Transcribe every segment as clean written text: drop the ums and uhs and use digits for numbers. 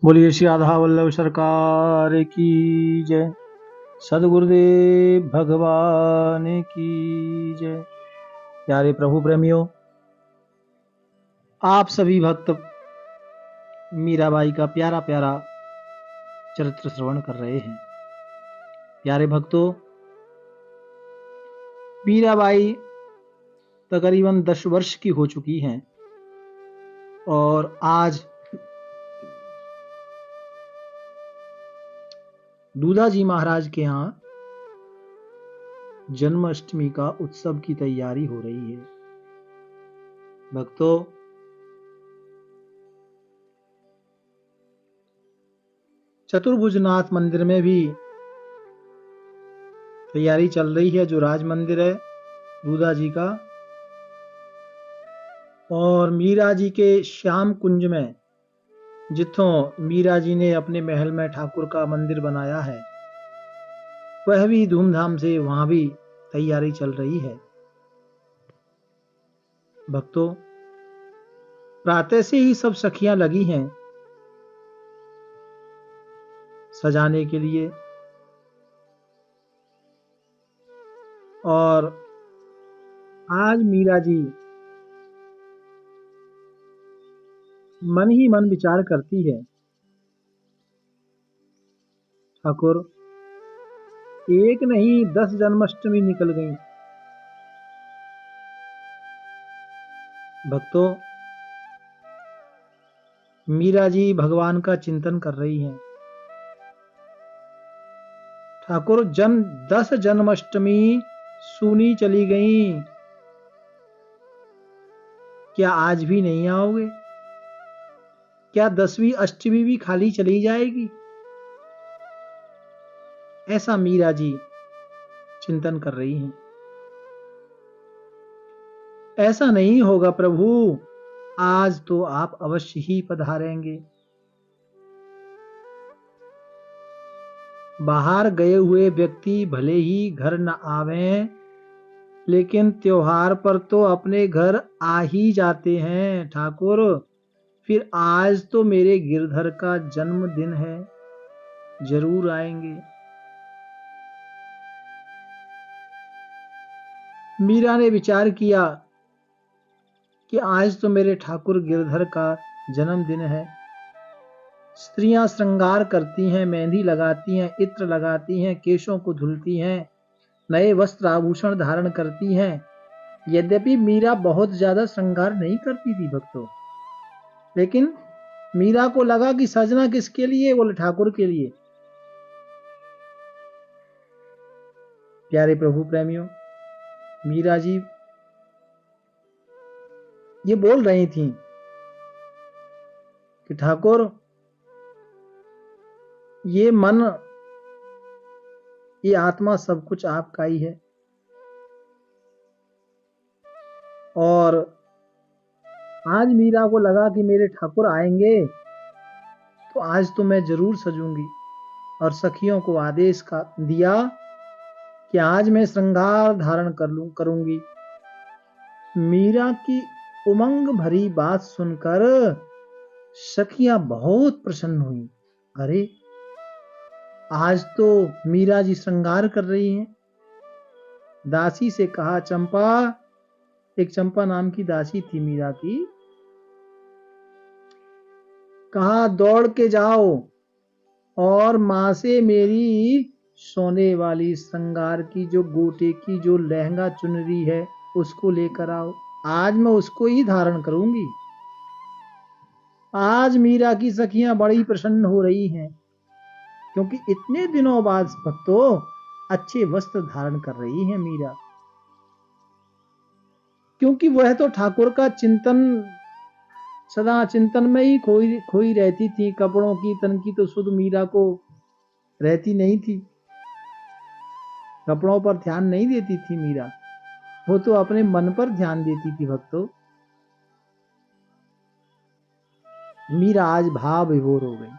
बोलिए श्री राधा वल्लभ सरकार की जय। सदगुरुदेव भगवान की जय। प्यारे प्रभु प्रेमियों, आप सभी भक्त मीराबाई का प्यारा प्यारा चरित्र श्रवण कर रहे हैं। प्यारे भक्तों, मीराबाई तकरीबन 10 वर्ष की हो चुकी हैं और आज दूधाजी महाराज के यहाँ जन्माष्टमी का उत्सव की तैयारी हो रही है। भक्तों, चतुर्भुजनाथ मंदिर में भी तैयारी चल रही है, जो राज मंदिर है दूधा जी का, और मीरा जी के श्याम कुंज में जिथों मीरा जी ने अपने महल में ठाकुर का मंदिर बनाया है, वह भी धूमधाम से वहां भी तैयारी चल रही है। भक्तों, प्रातः से ही सब सखियां लगी हैं सजाने के लिए, और आज मीरा जी मन ही मन विचार करती है, ठाकुर एक नहीं 10 जन्माष्टमी निकल गई। भक्तों, मीरा जी भगवान का चिंतन कर रही हैं। ठाकुर 10 जन्माष्टमी सूनी चली गई, क्या आज भी नहीं आओगे? क्या 10वीं अष्टमी भी खाली चली जाएगी? ऐसा मीरा जी चिंतन कर रही हैं। ऐसा नहीं होगा प्रभु, आज तो आप अवश्य ही पधारेंगे। बाहर गए हुए व्यक्ति भले ही घर न आवें, लेकिन त्योहार पर तो अपने घर आ ही जाते हैं। ठाकुर, फिर आज तो मेरे गिरधर का जन्मदिन है, जरूर आएंगे। मीरा ने विचार किया कि आज तो मेरे ठाकुर गिरधर का जन्मदिन है। स्त्रियां श्रृंगार करती हैं, मेहंदी लगाती हैं, इत्र लगाती हैं, केशों को धुलती हैं, नए वस्त्र आभूषण धारण करती हैं। यद्यपि मीरा बहुत ज्यादा श्रृंगार नहीं करती थी भक्तों, लेकिन मीरा को लगा कि सजना किसके लिए? बोले ठाकुर के लिए। प्यारे प्रभु प्रेमियों, मीरा जी ये बोल रही थी कि ठाकुर, ये मन, ये आत्मा सब कुछ आपका ही है, और आज मीरा को लगा कि मेरे ठाकुर आएंगे तो आज तो मैं जरूर सजूंगी, और सखियों को आदेश का दिया कि आज मैं श्रृंगार धारण करूंगी। मीरा की उमंग भरी बात सुनकर सखियां बहुत प्रसन्न हुई। अरे, आज तो मीरा जी श्रृंगार कर रही हैं। दासी से कहा, चंपा, एक चंपा नाम की दासी थी मीरा की, कहा दौड़ के जाओ और मां से मेरी सोने वाली श्रृंगार की जो गोटे की जो लहंगा चुनरी है उसको लेकर आओ, आज मैं उसको ही धारण करूंगी। आज मीरा की सखियां बड़ी प्रसन्न हो रही हैं, क्योंकि इतने दिनों बाद भक्तों अच्छे वस्त्र धारण कर रही है मीरा, क्योंकि वह तो ठाकुर का चिंतन, सदा चिंतन में ही खोई रहती थी। कपड़ों की तन की तो सुध मीरा को रहती नहीं थी, कपड़ों पर ध्यान नहीं देती थी मीरा, वो तो अपने मन पर ध्यान देती थी। भक्तों, मीरा आज भाव विभोर हो गई।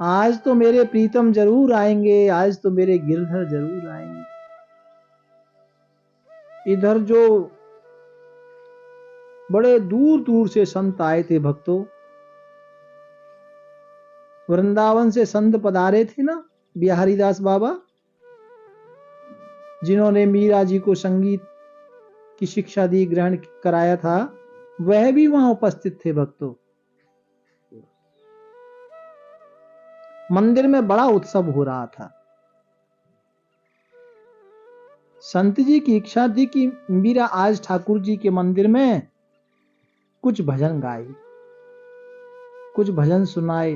आज तो मेरे प्रीतम जरूर आएंगे, आज तो मेरे गिरधर जरूर आएंगे। इधर जो बड़े दूर दूर से संत आए थे भक्तों, वृंदावन से संत पधारे थे ना बिहारी दास बाबा, जिन्होंने मीरा जी को संगीत की शिक्षा दी, ग्रहण कराया था, वह भी वहां उपस्थित थे भक्तों। मंदिर में बड़ा उत्सव हो रहा था। संत जी की इच्छा थी कि मीरा आज ठाकुर जी के मंदिर में कुछ भजन गाए, कुछ भजन सुनाए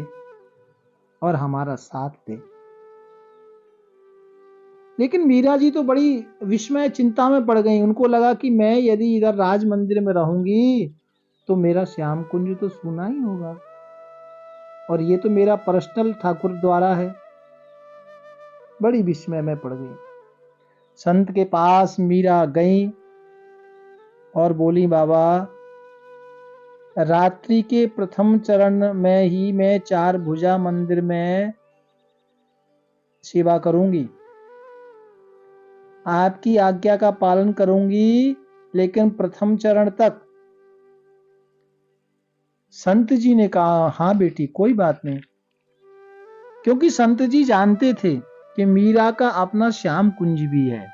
और हमारा साथ दे। लेकिन मीरा जी तो बड़ी विस्मय चिंता में पड़ गई। उनको लगा कि मैं यदि इधर राज मंदिर में रहूंगी तो मेरा श्याम कुंज तो सूना ही होगा, और ये तो मेरा पर्सनल ठाकुर द्वारा है। बड़ी विस्मय में पड़ गई। संत के पास मीरा गई और बोली, बाबा रात्रि के प्रथम चरण में ही मैं चार भुजा मंदिर में सेवा करूंगी, आपकी आज्ञा का पालन करूंगी, लेकिन प्रथम चरण तक। संत जी ने कहा, हाँ बेटी कोई बात नहीं, क्योंकि संत जी जानते थे कि मीरा का अपना श्याम कुंज भी है।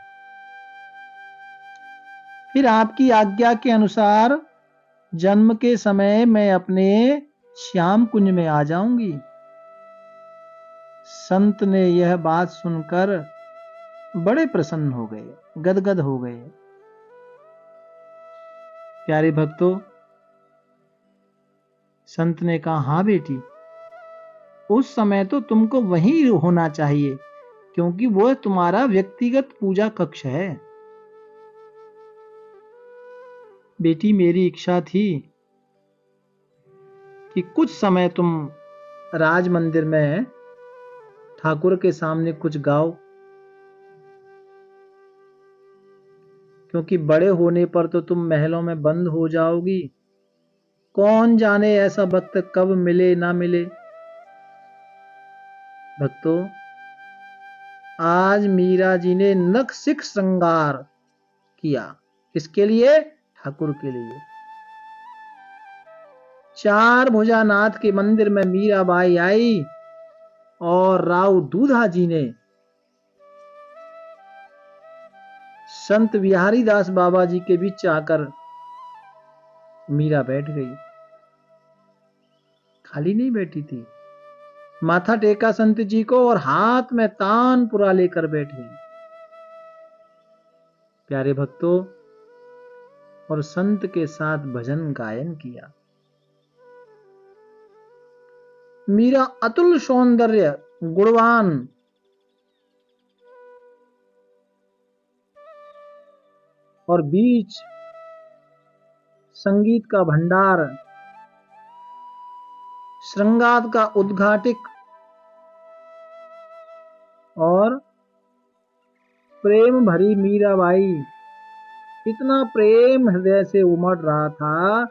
फिर आपकी आज्ञा के अनुसार जन्म के समय मैं अपने श्याम कुंज में आ जाऊंगी। संत ने यह बात सुनकर बड़े प्रसन्न हो गए, गदगद हो गए। प्यारे भक्तों, संत ने कहा, हाँ बेटी, उस समय तो तुमको वहीं होना चाहिए, क्योंकि वो तुम्हारा व्यक्तिगत पूजा कक्ष है। बेटी मेरी इच्छा थी कि कुछ समय तुम राज मंदिर में ठाकुर के सामने कुछ गाओ, क्योंकि बड़े होने पर तो तुम महलों में बंद हो जाओगी। कौन जाने ऐसा वक्त कब मिले ना मिले। भक्तों, आज मीरा जी ने नखशिख श्रृंगार किया। किसके लिए? ठाकुर के लिए। चार भुजानाथ के मंदिर में मीराबाई आई और राव दूधा जी ने संत बिहारी दास बाबा जी के बीच आकर मीरा बैठ गई। खाली नहीं बैठी थी, माथा टेका संत जी को और हाथ में तानपुरा लेकर बैठ गई। प्यारे भक्तों, और संत के साथ भजन गायन किया। मीरा अतुल सौंदर्य, गुणवान, और बीच संगीत का भंडार, श्रृंगार का उद्घाटिक और प्रेम भरी मीराबाई, इतना प्रेम हृदय से उमड़ रहा था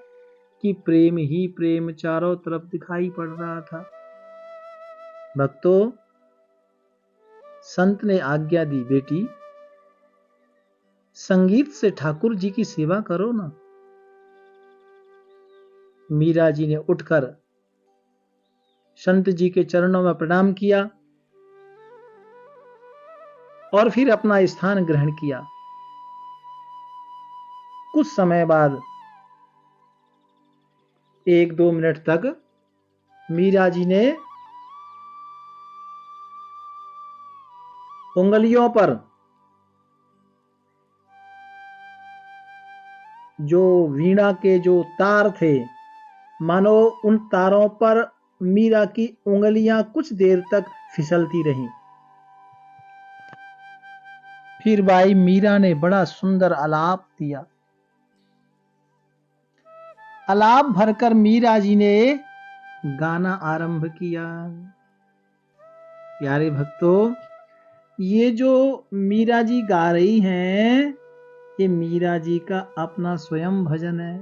कि प्रेम ही प्रेम चारों तरफ दिखाई पड़ रहा था। भक्तों, संत ने आज्ञा दी, बेटी संगीत से ठाकुर जी की सेवा करो ना। मीरा जी ने उठकर संत जी के चरणों में प्रणाम किया और फिर अपना स्थान ग्रहण किया। कुछ समय बाद 1-2 मिनट तक मीरा जी ने उंगलियों पर जो वीणा के जो तार थे, मानो उन तारों पर मीरा की उंगलियां कुछ देर तक फिसलती रहीं। फिर भाई मीरा ने बड़ा सुंदर आलाप दिया। आलाप भरकर मीरा जी ने गाना आरंभ किया। प्यारे भक्तों, ये जो मीरा जी गा रही हैं, ये मीरा जी का अपना स्वयं भजन है।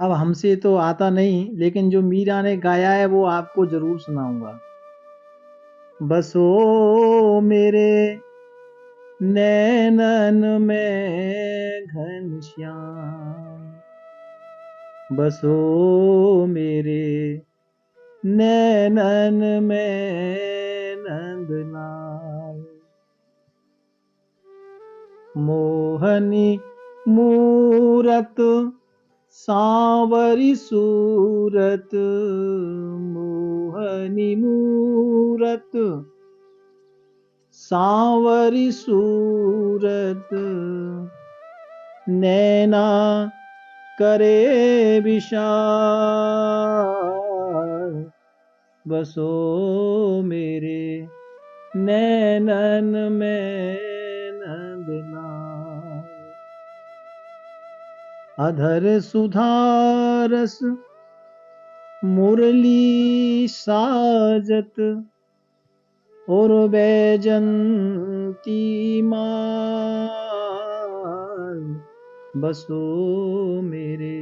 अब हमसे तो आता नहीं, लेकिन जो मीरा ने गाया है वो आपको जरूर सुनाऊंगा। बसो मेरे नैनन में घनश्याम, बसो मेरे नैनन में नंदलाल। मोहनी मूरत सांवरी सूरत, मोहनी मूरत सांवरी सूरत, नैना करे विशाल। बसो मेरे नैनन में नंदलाल। अधर सुधारस मुरली साजत, और बैजंती माल। बसो मेरे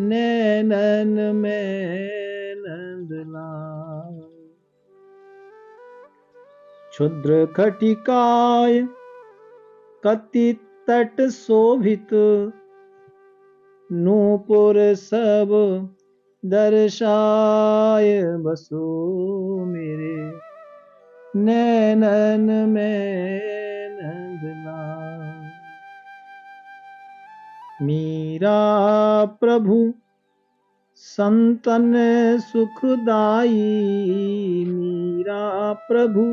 नैनन में नंदलाल। क्षुद्र खटिकाय कति तट शोभित, नूपुर सब दर्शाय। बसो मेरे नैनन में नंदलाल। मीरा प्रभु संतन सुखदाई, मीरा प्रभु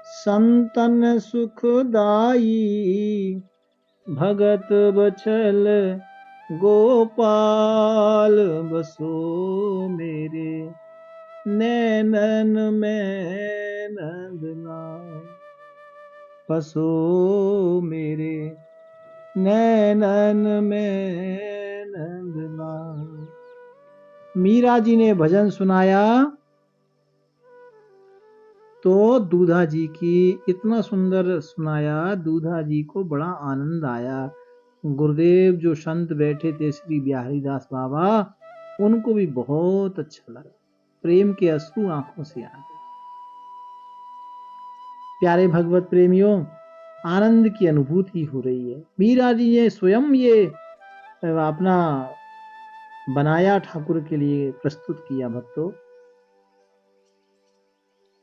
संतन सुखदाई। भगत बछल गोपाल। बसो मेरे नैनन में नंदलाल। बसो मेरे नैनन में नंदलाल। मीरा जी ने भजन सुनाया तो दूधा जी की इतना सुंदर सुनाया, दूधा जी को बड़ा आनंद आया। गुरुदेव जो संत बैठे थे श्री बिहारी दास बाबा, उनको भी बहुत अच्छा लगा, प्रेम के अश्रु आंखों से आ गए। प्यारे भगवत प्रेमियों, आनंद की अनुभूति हो रही है। मीरा जी ने स्वयं ये अपना बनाया, ठाकुर के लिए प्रस्तुत किया। भक्तों,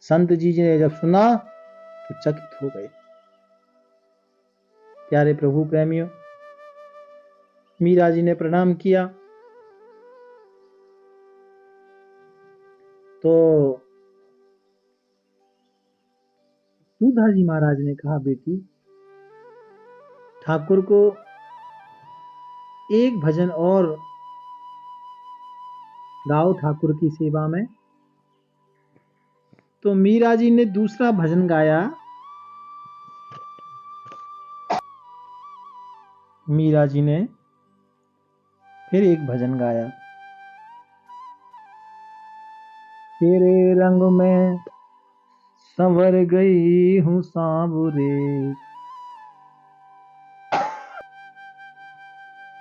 संत जी ने जब सुना तो चकित हो गए। प्यारे प्रभु प्रेमियों, मीरा जी ने प्रणाम किया तो दूधा जी महाराज ने कहा, बेटी ठाकुर को एक भजन और गाओ ठाकुर की सेवा में। तो मीरा जी ने दूसरा भजन गाया। मीरा जी ने फिर एक भजन गाया। तेरे रंग में संवर गई हूँ सांवरे,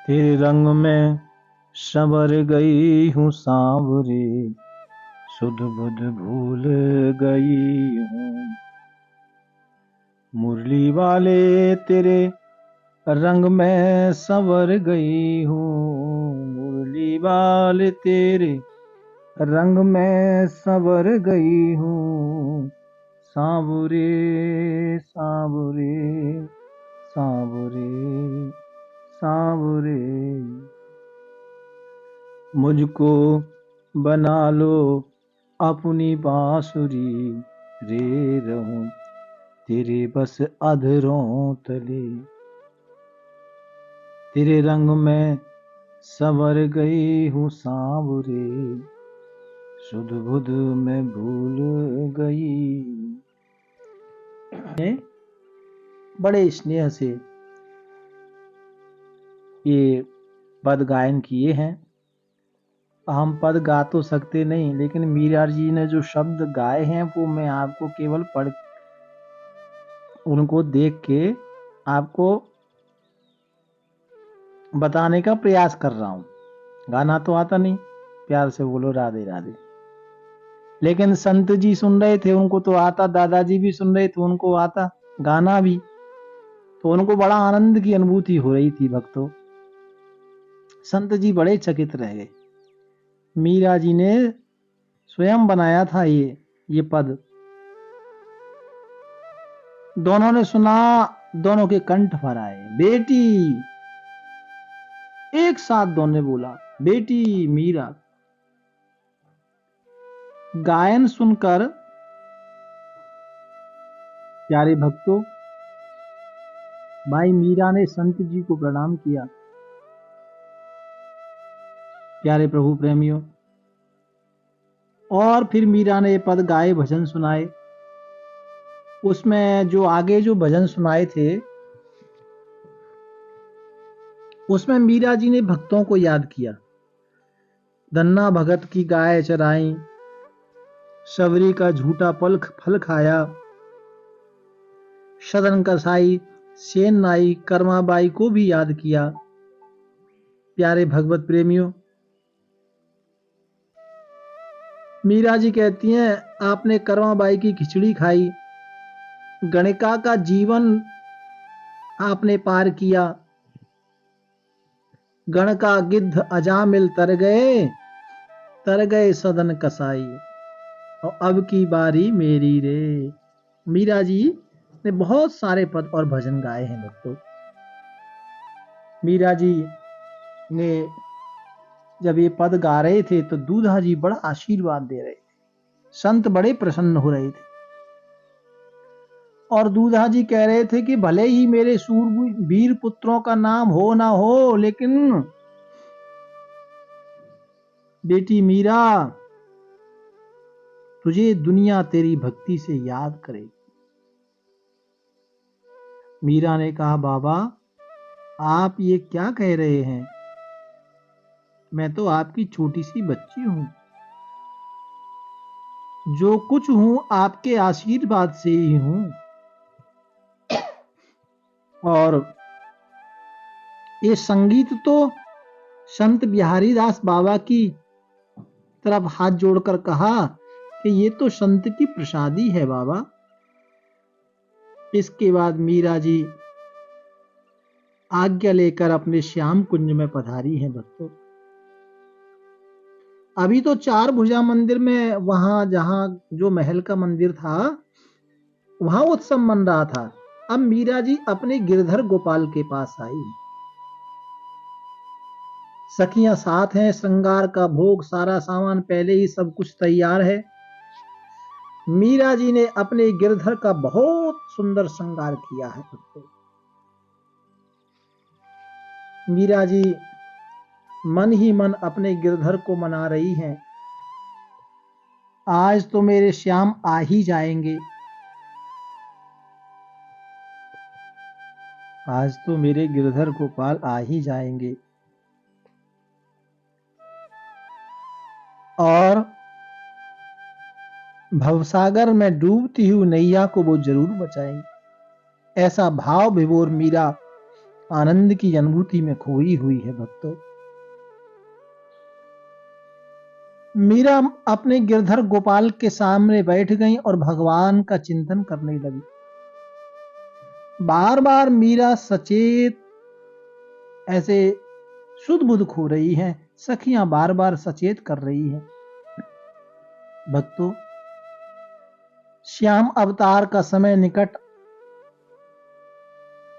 तेरे रंग में संवर गई हूँ सांवरे, सुध बुध भूल गई हूँ। मुरली वाले तेरे रंग में संवर गई हूँ, मुरली वाले तेरे रंग में संवर गई हूँ। सांवरे सांवरे सांवरे सांवरे, मुझको बना लो अपनी बांसुरी, रे रहूं तेरे बस अधरों तले। तेरे रंग में संवर गई हूँ सांवरे, सुध बुध में भूल गई। बड़े स्नेह से ये पद गायन किए हैं। हम पद गा तो सकते नहीं, लेकिन मीरा जी ने जो शब्द गाए हैं वो मैं आपको केवल पढ़, उनको देख के आपको बताने का प्रयास कर रहा हूं। गाना तो आता नहीं, प्यार से बोलो राधे राधे। लेकिन संत जी सुन रहे थे, उनको तो आता, दादाजी भी सुन रहे थे, उनको आता गाना भी, तो उनको बड़ा आनंद की अनुभूति हो रही थी। भक्तों, संत जी बड़े चकित रह गए। मीरा जी ने स्वयं बनाया था ये पद। दोनों ने सुना, दोनों के कंठ भर आए। बेटी, एक साथ दोनों ने बोला, बेटी मीरा। गायन सुनकर प्यारे भक्तों, भाई मीरा ने संत जी को प्रणाम किया। प्यारे प्रभु प्रेमियों, और फिर मीरा ने पद गाए, भजन सुनाए। उसमें जो आगे जो भजन सुनाए थे, उसमें मीरा जी ने भक्तों को याद किया। धन्ना भगत की गाय चराई, शबरी का झूठा फल खाया, सदन कसाई, सेन नाई, कर्माबाई को भी याद किया। प्यारे भगवत प्रेमियों, मीरा जी कहती हैं, आपने कर्माबाई की खिचड़ी खाई, गणिका का जीवन आपने पार किया, गण का गिद्ध अजामिल तर गए सदन कसाई, और अब की बारी मेरी रे। मीरा जी ने बहुत सारे पद और भजन गाए हैं दोस्तों। मीरा जी ने जब ये पद गा रहे थे तो दूल्हा जी बड़ा आशीर्वाद दे रहे थे, संत बड़े प्रसन्न हो रहे थे। और दूल्हा जी कह रहे थे कि भले ही मेरे सूरवीर पुत्रों का नाम हो ना हो, लेकिन बेटी मीरा, तुझे दुनिया तेरी भक्ति से याद करेगी। मीरा ने कहा, बाबा आप ये क्या कह रहे हैं, मैं तो आपकी छोटी सी बच्ची हूं, जो कुछ हूं आपके आशीर्वाद से ही हूं। और ये संगीत तो संत बिहारी दास बाबा की तरफ हाथ जोड़कर कहा कि ये तो संत की प्रसादी है बाबा। इसके बाद मीरा जी आज्ञा लेकर अपने श्याम कुंज में पधारी हैं भक्तों। अभी तो चार भुजा मंदिर में, वहां जहां जो महल का मंदिर था, वहां उत्सव मन रहा था। अब मीरा जी अपने गिरधर गोपाल के पास आई। सखियां साथ हैं, श्रृंगार का भोग, सारा सामान पहले ही सब कुछ तैयार है। मीरा जी ने अपने गिरधर का बहुत सुंदर श्रृंगार किया है। मीरा जी मन ही मन अपने गिरधर को मना रही हैं, आज तो मेरे श्याम आ ही जाएंगे, आज तो मेरे गिरधर गोपाल आ ही जाएंगे, और भवसागर में डूबती हुई नैया को वो जरूर बचाएंगे। ऐसा भाव विभोर मीरा आनंद की अनुभूति में खोई हुई है भक्तों। मीरा अपने गिरधर गोपाल के सामने बैठ गई और भगवान का चिंतन करने लगी। बार बार मीरा सचेत ऐसे सुध बुध खो रही हैं, सखियां बार बार सचेत कर रही हैं। भक्तों, श्याम अवतार का समय निकट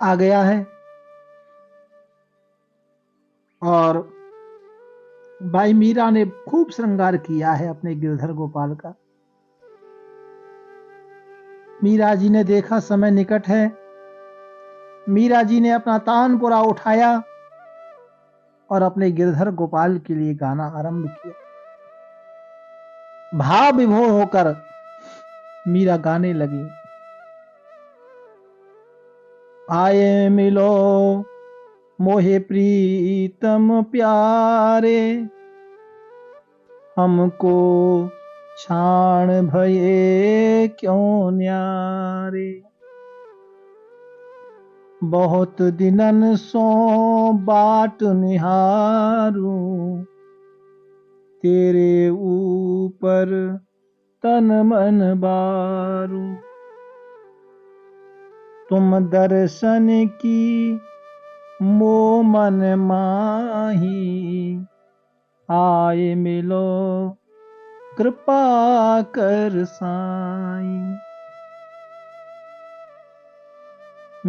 आ गया है, और भाई मीरा ने खूब श्रृंगार किया है अपने गिरधर गोपाल का। मीरा जी ने देखा समय निकट है, मीरा जी ने अपना तानपुरा उठाया और अपने गिरधर गोपाल के लिए गाना आरंभ किया। भाव विभोर होकर मीरा गाने लगी। आए मिलो मोहे प्रीतम प्यारे, हमको छाण भये क्यों न्यारे, बहुत दिनन सो बाट निहारू, तेरे ऊपर तन मन बारू, तुम दर्शन की मो मन माही आए मिलो कृपा कर साईं।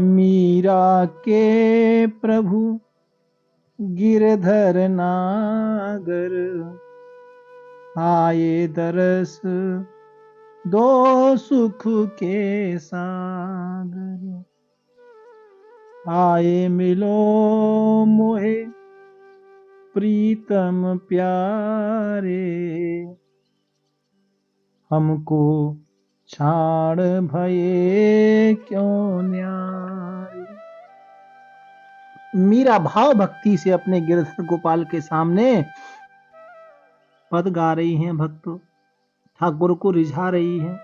मीरा के प्रभु गिरधर नागर आए दरस दो सुख के सागर। आए मिलो मोहे प्रीतम प्यारे हमको छाड़ भये क्यों न्यारे। मीरा भाव भक्ति से अपने गिरधर गोपाल के सामने पद गा रही हैं भक्तों, ठाकुर को रिझा रही हैं।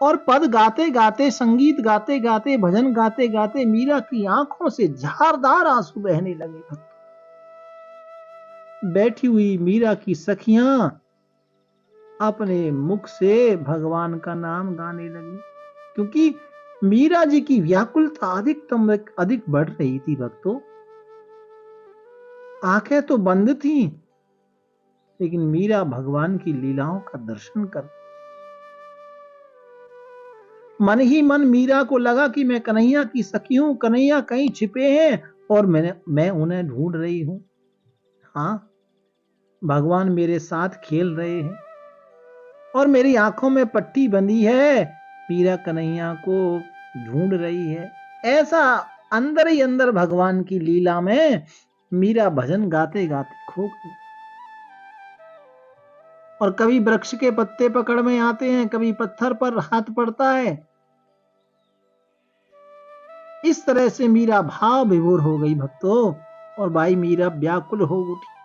और पद गाते गाते, संगीत गाते गाते, भजन गाते गाते मीरा की आंखों से धारदार आंसू बहने लगे। बैठी हुई मीरा की सखियां अपने मुख से भगवान का नाम गाने लगी, क्योंकि मीरा जी की व्याकुलता अधिक बढ़ रही थी भक्तों। आंखें तो बंद थी, लेकिन मीरा भगवान की लीलाओं का दर्शन कर। मन ही मन मीरा को लगा कि मैं कन्हैया की सखी हूं, कन्हैया कहीं छिपे हैं और मैं उन्हें ढूंढ रही हूं। हाँ, भगवान मेरे साथ खेल रहे हैं और मेरी आंखों में पट्टी बंधी है, मीरा कन्हैया को ढूंढ रही है। ऐसा अंदर ही अंदर भगवान की लीला में मीरा भजन गाते गाते खो गई। और कभी वृक्ष के पत्ते पकड़ में आते हैं, कभी पत्थर पर हाथ पड़ता है। इस तरह से मीरा भाव विभोर हो गई भक्तों, और भाई मीरा व्याकुल हो उठी।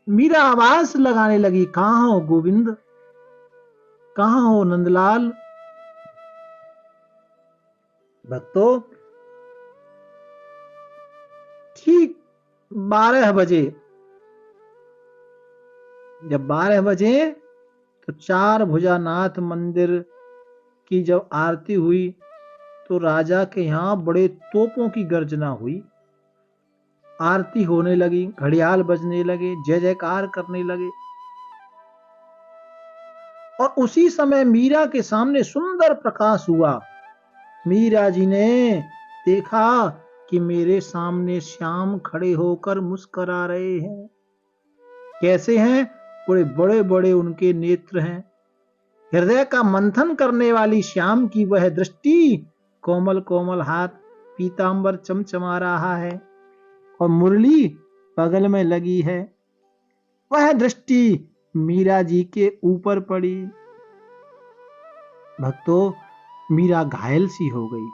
मीरा आवाज लगाने लगी, कहां हो गोविंद, कहां हो नंदलाल। भक्तों, ठीक 12 बजे, जब 12 बजे तो चार भुजानाथ मंदिर की जब आरती हुई तो राजा के यहां बड़े तोपों की गर्जना हुई। आरती होने लगी, घड़ियाल बजने लगे, जय जयकार करने लगे। और उसी समय मीरा के सामने सुंदर प्रकाश हुआ। मीरा जी ने देखा कि मेरे सामने श्याम खड़े होकर मुस्कुरा रहे हैं। कैसे हैं? बड़े बड़े बड़े उनके नेत्र हैं। हृदय का मंथन करने वाली श्याम की वह दृष्टि, कोमल कोमल हाथ, पीतांबर चमचमा रहा है और मुरली बगल में लगी है। वह दृष्टि मीरा जी के ऊपर पड़ी। भक्तों, मीरा घायल सी हो गई।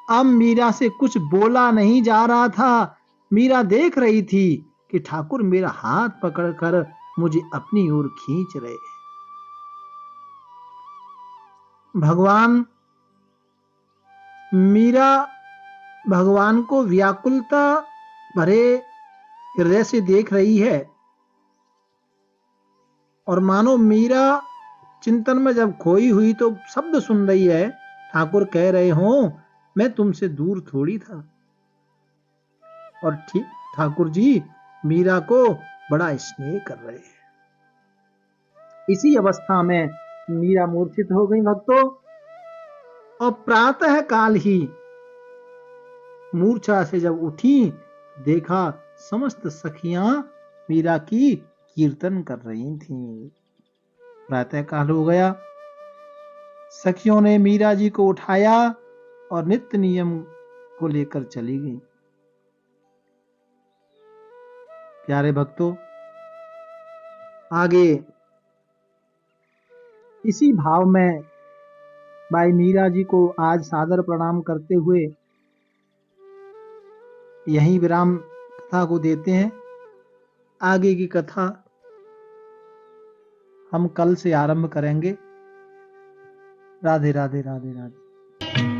अब मीरा से कुछ बोला नहीं जा रहा था। मीरा देख रही थी कि ठाकुर मेरा हाथ पकड़कर मुझे अपनी ओर खींच रहे हैं। भगवान, मीरा भगवान को व्याकुलता भरे हृदय से देख रही है और मानो मीरा चिंतन में जब खोई हुई तो शब्द सुन रही है। ठाकुर कह रहे हो, मैं तुमसे दूर थोड़ी था। और ठीक ठाकुर जी मीरा को बड़ा स्नेह कर रहे हैं। इसी अवस्था में मीरा मूर्छित हो गई भक्तों, और प्रातः काल ही मूर्छा से जब उठी, देखा समस्त सखियां मीरा की कीर्तन कर रही थीं। प्रातः काल हो गया, सखियों ने मीरा जी को उठाया और नित्य नियम को लेकर चली गई। प्यारे भक्तों, आगे इसी भाव में भाई मीरा जी को आज सादर प्रणाम करते हुए यहीं विराम कथा को देते हैं। आगे की कथा हम कल से आरंभ करेंगे। राधे राधे राधे राधे।